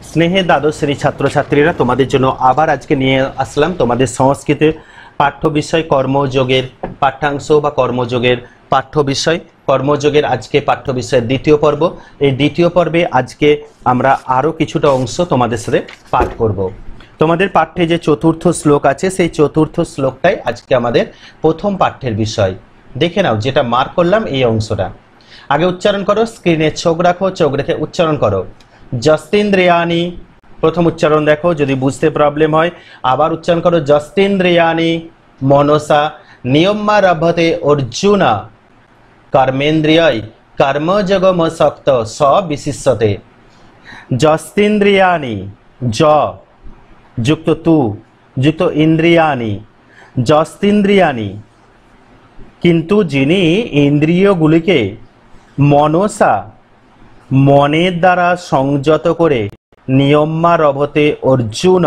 স্নেহে দ্বাদশ শ্রেণী ছাত্রছাত্রীরা, তোমাদের জন্য আবার আজকে নিয়ে আসলাম তোমাদের সংস্কৃতের পাঠ্য বিষয় কর্মযোগের পাঠ্যাংশ বা কর্মযোগের পাঠ্য বিষয়। কর্মযোগের আজকে পাঠ্য বিষয়ের দ্বিতীয় পর্ব। এই দ্বিতীয় পর্বে আজকে আমরা আরও কিছুটা অংশ তোমাদের সাথে পাঠ করব। তোমাদের পাঠ্যে যে চতুর্থ শ্লোক আছে, সেই চতুর্থ শ্লোকটাই আজকে আমাদের প্রথম পাঠ্যের বিষয়। দেখে নাও, যেটা মার্ক করলাম এই অংশটা আগে উচ্চারণ করো। স্ক্রিনে চোখ রাখো, চোখ রেখে উচ্চারণ করো। যস্তিন্দ্রিয়ানি, প্রথম উচ্চারণ দেখো, যদি বুঝতে প্রবলেম হয় আবার উচ্চারণ করো। যস্তিন্দ্রিয়ানি মনসা নিয়মারভতে অর্জুনা কর্মেন্দ্রিয় কর্মযোগমসক্ত স বিশিষ্যতে। যস্তিন্দ্রিয়ানি, য যুক্ত তু যুক্ত ইন্দ্রিয়ানি, যস্তিন্দ্রিয়ানি কিন্তু যিনি ইন্দ্রিয়গুলিকে মনসা মনের দ্বারা সংযত করে নিয়ম্মা রভতে অর্জুন,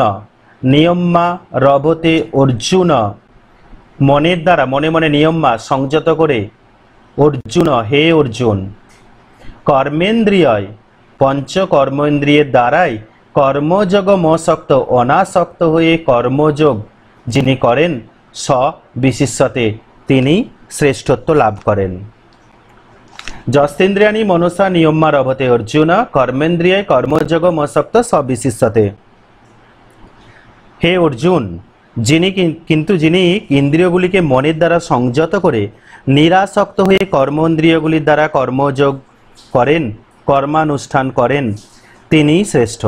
নিয়ম্মা রভতে অর্জুন মনের দ্বারা মনে মনে নিয়ম্মা সংযত করে অর্জুন হে অর্জুন, কর্মেন্দ্রিয় পঞ্চ কর্মেন্দ্রিয়ের দ্বারাই কর্মযোগ মসক্ত অনাসক্ত হয়ে কর্মযোগ যিনি করেন স বিশিষ্যতে তিনি শ্রেষ্ঠত্ব লাভ করেন। যস্তেন্দ্রিয়ানি মনসা নিয়ম্মা রভতে অর্জুন কর্মেন্দ্রিয় কর্মযোগ মসক্ত সবিশিষ্যতে। হে অর্জুন, যিনি ইন্দ্রিয়গুলিকে মনের দ্বারা সংযত করে নিরাসক্ত হয়ে কর্মেন্দ্রিয়গুলির দ্বারা কর্মযোগ করেন, কর্মানুষ্ঠান করেন, তিনি শ্রেষ্ঠ।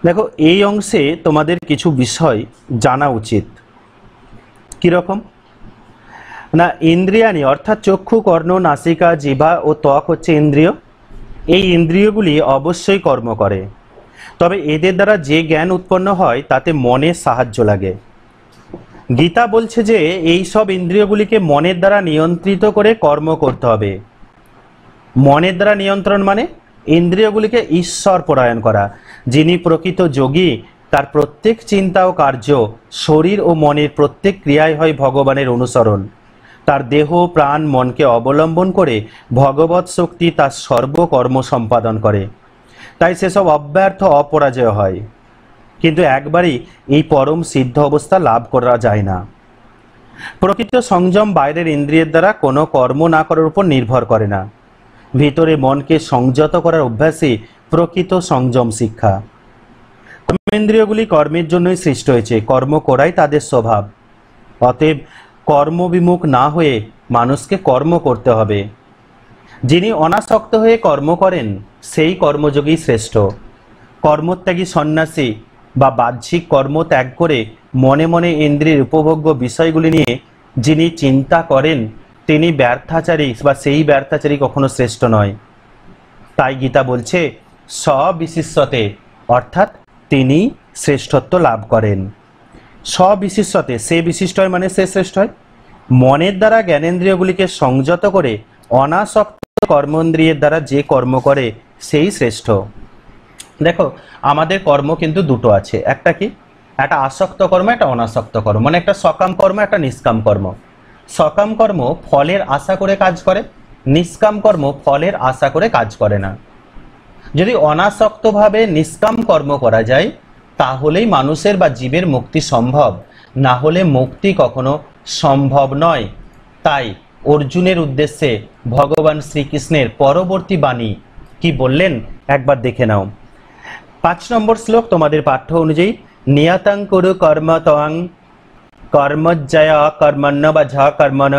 দেখো, এই অংশে তোমাদের কিছু বিষয় জানা উচিত। কিরকম না, ইন্দ্রিয়ানি অর্থাৎ চক্ষু, কর্ণ, নাসিকা, জিহ্বা ও ত্বক হচ্ছে ইন্দ্রিয়। এই ইন্দ্রিয়গুলি অবশ্যই কর্ম করে, তবে এদের দ্বারা যে জ্ঞান উৎপন্ন হয় তাতে মনের সাহায্য লাগে। গীতা বলছে যে এই সব ইন্দ্রিয়গুলিকে মনের দ্বারা নিয়ন্ত্রিত করে কর্ম করতে হবে। মনের দ্বারা নিয়ন্ত্রণ মানে ইন্দ্রিয়গুলিকে ঈশ্বর পরায়ণ করা। যিনি প্রকৃত যোগী তার প্রত্যেক চিন্তা ও কার্য, শরীর ও মনের প্রত্যেক ক্রিয়ায় হয় ভগবানের অনুসরণ। তার দেহ প্রাণ মনকে অবলম্বন করে ভগবৎ শক্তি তার সর্বকর্ম সম্পাদন করে, তাই সেসব অব্যর্থ অপরাজয় হয়। কিন্তু একবারই এই পরম সিদ্ধ অবস্থা লাভ করা যায় না। প্রকৃত সংযম বাইরের ইন্দ্রিয়ের দ্বারা কোনো কর্ম না করার উপর নির্ভর করে না। ভিতরে মনকে সংযত করার অভ্যাসই প্রকৃত সংযম শিক্ষা। কর্মেন্দ্রিয়গুলি কর্মের জন্যই সৃষ্টি হয়েছে, কর্ম করাই তাদের স্বভাব। অতএব কর্মবিমুখ না হয়ে মানুষকে কর্ম করতে হবে। যিনি অনাসক্ত হয়ে কর্ম করেন সেই কর্মযোগী শ্রেষ্ঠ। কর্মত্যাগী সন্ন্যাসী বা বাহ্যিক কর্ম ত্যাগ করে মনে মনে ইন্দ্রিয়ের উপভোগ্য বিষয়গুলি নিয়ে যিনি চিন্তা করেন তিনি ব্যর্থাচারী, বা সেই ব্যর্থাচারী কখনো শ্রেষ্ঠ নয়। তাই গীতা বলছে সবিশিষ্যতে, অর্থাৎ তিনি শ্রেষ্ঠত্ব লাভ করেন। সবিশিষ্যতে, সে বিশিষ্ট হয় মানে সে শ্রেষ্ঠ হয়। মনের দ্বারা জ্ঞানেন্দ্রিয়গুলিকে সংযত করে অনাসক্ত কর্মেন্দ্রিয়ের দ্বারা যে কর্ম করে সেই শ্রেষ্ঠ। দেখো, আমাদের কর্ম কিন্তু দুটো আছে। একটা কি, একটা আসক্ত কর্ম, একটা অনাসক্ত কর্ম, মানে একটা সকাম কর্ম, একটা নিষ্কাম কর্ম। সকাম কর্ম ফলের আশা করে কাজ করে, নিষ্কাম কর্ম ফলের আশা করে কাজ করে না। যদি অনাসক্তভাবে নিষ্কাম কর্ম করা যায় তাহলেই মানুষের বা জীবের মুক্তি সম্ভব, না হলে মুক্তি কখনো সম্ভব নয়। তাই অর্জুনের উদ্দেশ্যে ভগবান শ্রীকৃষ্ণের পরবর্তী বাণী কি বললেন একবার দেখে নাও। 5 নম্বর শ্লোক তোমাদের পাঠ্য অনুযায়ী, নিয়তং কুরু কর্ম ত্বং কর্মজ্জয় কর্মণ্য বা ঝ কর্মণ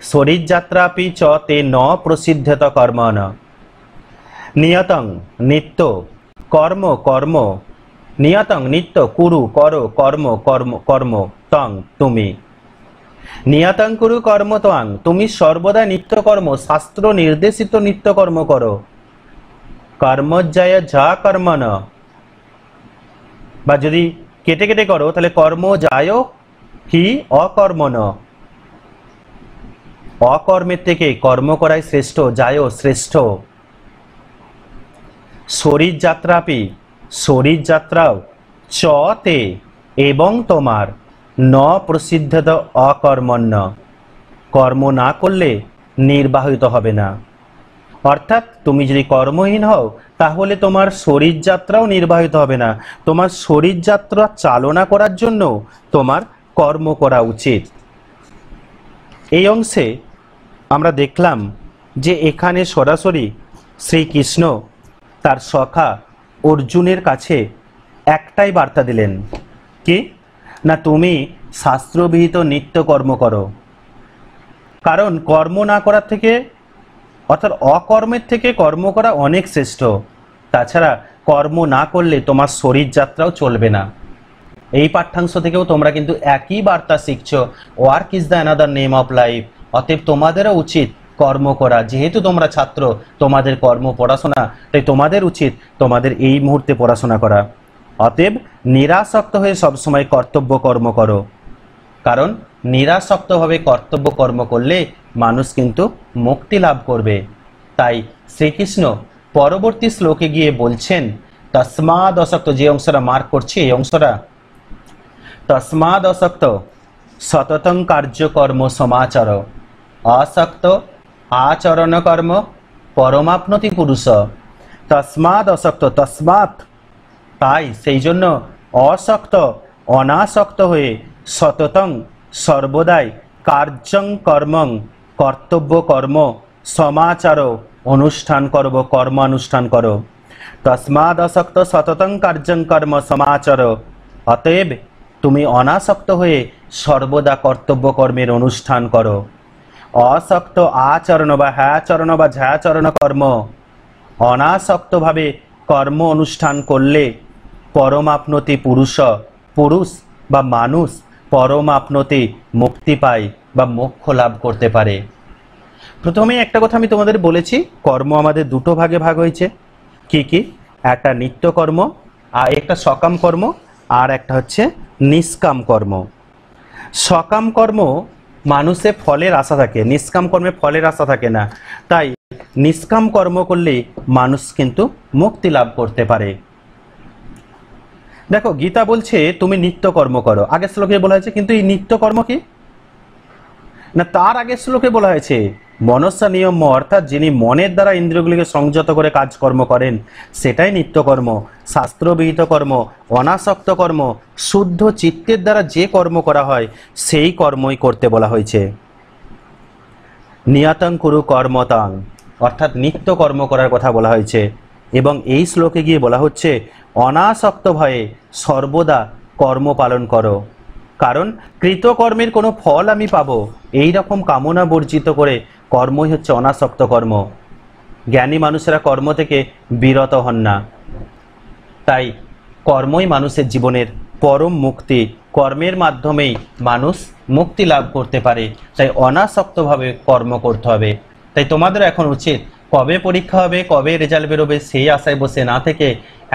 শরীরযাত্রাপি চ তে ন প্রসিদ্ধত কর্মণ। নিয়তং নিত্য, কর্ম কর্ম, নিয়তং নিত্য, কুরু করো, কর্ম কর্ম কর্ম, তং তুমি। নিয়তং কুরু কর্ম ত্বং, তুমি সর্বদা নিত্যকর্ম, শাস্ত্র নির্দেশিত নিত্যকর্ম করো। কর্মজ্জয় যা কর্মণ, বা যদি কেটে কেটে করো তাহলে কর্ম যায় হি অকর্মণ, অকর্মের থেকে কর্ম করাই শ্রেষ্ঠ, যায় শ্রেষ্ঠ। শরীর যাত্রাপি, শরীর যাত্রাও, চ তে এবং তোমার, ন প্রসিদ্ধত অকর্মণ্য, কর্ম না করলে নির্বাহিত হবে না। অর্থাৎ তুমি যদি কর্মহীন হও তাহলে তোমার শরীরযাত্রাও নির্বাহিত হবে না, তোমার শরীরযাত্রা চালনা করার জন্য তোমার কর্ম করা উচিত। এই অংশে আমরা দেখলাম যে এখানে সরাসরি শ্রীকৃষ্ণ তার সখা অর্জুনের কাছে একটাই বার্তা দিলেন, কি না তুমি শাস্ত্রবিহিত নিত্য কর্ম করো, কারণ কর্ম না করার থেকে অর্থাৎ অকর্মের থেকে কর্ম করা অনেক শ্রেষ্ঠ। তাছাড়া কর্ম না করলে তোমার শরীরযাত্রাও চলবে না। এই পাঠ্যাংশ থেকেও তোমরা কিন্তু একই বার্তা শিখছো, work is the another name of life. অতএব তোমাদেরও উচিত কর্ম করা, যেহেতু তোমরা ছাত্র, তোমাদের কর্ম পড়াশোনা, তাই তোমাদের উচিত তোমাদের এই মুহূর্তে পড়াশোনা করা। অতএব নিরাসক্ত হয়ে সবসময় কর্তব্য কর্ম করো, কারণ নিরাসক্তভাবে কর্তব্য কর্ম করলে মানুষ কিন্তু মুক্তি লাভ করবে। তাই শ্রীকৃষ্ণ পরবর্তী শ্লোকে গিয়ে বলছেন তস্মাদ আসক্ত, যে অংশটা মার্ক করছি এই অংশটা, তস্মাদ আসক্ত সততং কার্যকর্ম সমাচর, আসক্ত আচরণ কর্ম পরমাপ্নতি পুরুষ। তস্মাদ আসক্ত, তস্মাৎ তাই, সেই জন্য অসক্ত অনাসক্ত হয়ে সততং সর্বদাই কার্যং কর্মং কর্তব্য কর্ম সমাচার অনুষ্ঠান করব, কর্মানুষ্ঠান করো। তস্মাদ আসক্ত সততং কার্যং কর্ম সমাচার, অতএব তুমি অনাসক্ত হয়ে সর্বদা কর্তব্য কর্মের অনুষ্ঠান করো। অসক্ত আচরণ বা হ্যাচরণ বা ঝ্যাচরণ কর্ম, অনাসক্তভাবে কর্ম অনুষ্ঠান করলে পরমাপ্নতি পুরুষ, পুরুষ বা মানুষ পরমাপ্নতি মুক্তি পায় বা মোক্ষ লাভ করতে পারে। প্রথমে একটা কথা আমি তোমাদের বলেছি, কর্ম আমাদের দুটো ভাগে ভাগ হয়েছে। কি কি? একটা নিত্য কর্ম আর একটা সকাম কর্ম, আর একটা হচ্ছে নিষ্কাম কর্ম। সকাম কর্ম মানুষের ফলের আশা থাকে, নিষ্কাম কর্মে ফলের আশা থাকে না। তাই নিষ্কাম কর্ম করলে মানুষ কিন্তু মুক্তি লাভ করতে পারে। দেখো গীতা বলছে তুমি নিত্য কর্ম করো, আগের শ্লোকে বলা হয়েছে, কিন্তু এই নিত্য কর্ম কি না, তার আগের শ্লোকে বলা হয়েছে মনস্য নিয়ম, অর্থাৎ যিনি মনের দ্বারা ইন্দ্রিয়গুলিকে সংযত করে কাজকর্ম করেন সেটাই নিত্যকর্ম। শাস্ত্রবিহিত কর্ম, অনাসক্ত কর্ম, শুদ্ধ চিত্তের দ্বারা যে কর্ম করা হয় সেই কর্মই করতে বলা হয়েছে। নিয়তং কুরু কর্মতাং, অর্থাৎ নিত্য কর্ম করার কথা বলা হয়েছে। এবং এই শ্লোকে গিয়ে বলা হচ্ছে অনাসক্ত ভয়ে সর্বদা কর্ম পালন করো, কারণ কৃতকর্মের কোনো ফল আমি পাবো এই রকম কামনা বর্জিত করে কর্মই হচ্ছে অনাসক্ত কর্ম। জ্ঞানী মানুষেরা কর্ম থেকে বিরত হন না, তাই কর্মই মানুষের জীবনের পরম মুক্তি, কর্মের মাধ্যমেই মানুষ মুক্তি লাভ করতে পারে। তাই অনাসক্তভাবে কর্ম করতে হবে। তাই তোমাদের এখন উচিত কবে পরীক্ষা হবে, কবে রেজাল্ট বেরোবে সেই আশায় বসে না থেকে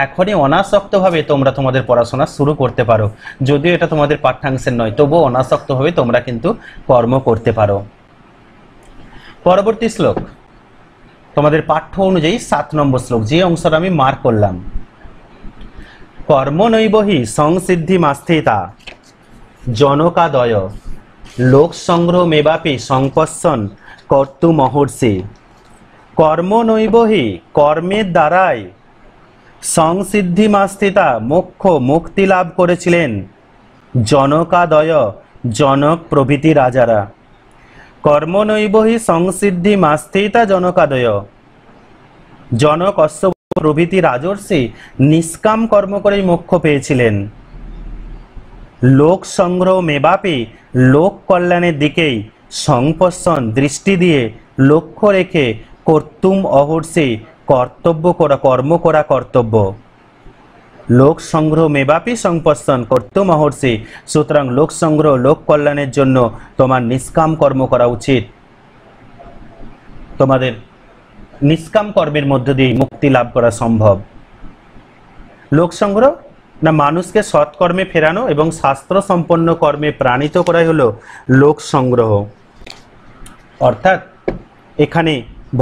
এখনই অনাসক্তভাবে তোমরা তোমাদের পড়াশোনা শুরু করতে পারো। যদিও এটা তোমাদের পাঠ্যাংশের নয়, তবুও অনাসক্তভাবে তোমরা কিন্তু কর্ম করতে পারো। পরবর্তী শ্লোক তোমাদের পাঠ্য অনুযায়ী 7 নম্বর শ্লোক, যে অংশটা আমি মার্ক করলাম। কর্ম নৈবহি সংসিদ্ধি মাস্থিতা জনকাদয় লোক সংগ্রহ মেবাপি সংপස්සন কর্তু মহর্ষি। কর্ম নৈবহি, কর্মের দ্বারাই সংসিদ্ধি মাস্থিতা মোক্ষ মুক্তি লাভ করেছিলেন জনকাদয় জনক প্রভৃতি রাজারা। কর্ম নৈবহি সংসিদ্ধি মাস্থিতা জনকাদয়, জনক অশ্ব প্রভৃতি রাজর্ষি নিষ্কাম কর্ম করেই মোক্ষ পেয়েছিলেন। লোক সংগ্রহ মেবাপি, লোক কল্যাণের দিকেই সংপස්සন দৃষ্টি দিয়ে লক্ষ্য রেখে কর্তুম অহর্ষি কর্তব্য করা, কর্ম করা কর্তব্য। লোক সংগ্রহ মেবাপি সংপස්සন কর্তুম অহর্ষি, সুতরাং লোক সংগ্রহ লোক কল্যাণের জন্য তোমার নিষ্কাম কর্ম করা উচিত। তোমাদের নিষ্কাম কর্মের মধ্য দিয়ে মুক্তি লাভ করা সম্ভব। লোক সংগ্রহ না মানুষকে সৎকর্মে ফেরানো এবং শাস্ত্র সম্পন্ন কর্মে প্রাণিত করাই হলো লোক সংগ্রহ। অর্থাৎ এখানে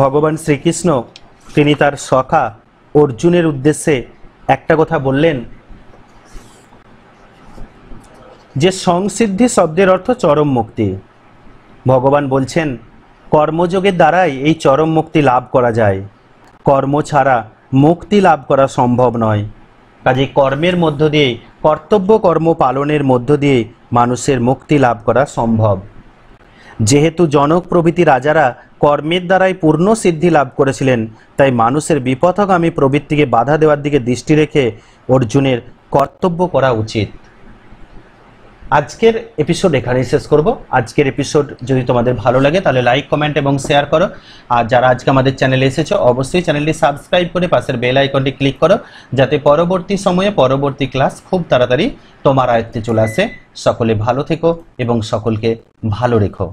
ভগবান শ্রীকৃষ্ণ তিনি তার সখা অর্জুনের উদ্দেশ্যে একটা কথা বললেন যে সংসিদ্ধি শব্দের অর্থ চরম মুক্তি। ভগবান বলছেন কর্মযোগের দ্বারাই এই চরম মুক্তি লাভ করা যায়। কর্ম ছাড়া মুক্তি লাভ করা সম্ভব নয়। কাজে কর্মের মধ্য দিয়ে, কর্তব্য কর্ম পালনের মধ্য দিয়ে মানুষের মুক্তি লাভ করা সম্ভব। যেহেতু জনক প্রভৃতি রাজারা কর্মের দ্বারাই পূর্ণ সিদ্ধি লাভ করেছিলেন, তাই মানুষের বিপথগামী প্রবৃত্তিকে বাধা দেওয়ার দিকে দৃষ্টি রেখে অর্জুনের কর্তব্য করা উচিত। আজকের এপিসোড এখানেই শেষ করব। আজকের এপিসোড যদি তোমাদের ভালো লাগে তাহলে লাইক, কমেন্ট এবং শেয়ার করো। আর যারা আজকে আমাদের চ্যানেলে এসেছো অবশ্যই চ্যানেলটি সাবস্ক্রাইব করে পাশের বেল আইকনটি ক্লিক করো, যাতে পরবর্তী সময়ে পরবর্তী ক্লাস খুব তাড়াতাড়ি তোমার আয়ত্তে চলে আসে। সকলে ভালো থেকো এবং সকলকে ভালো রেখো।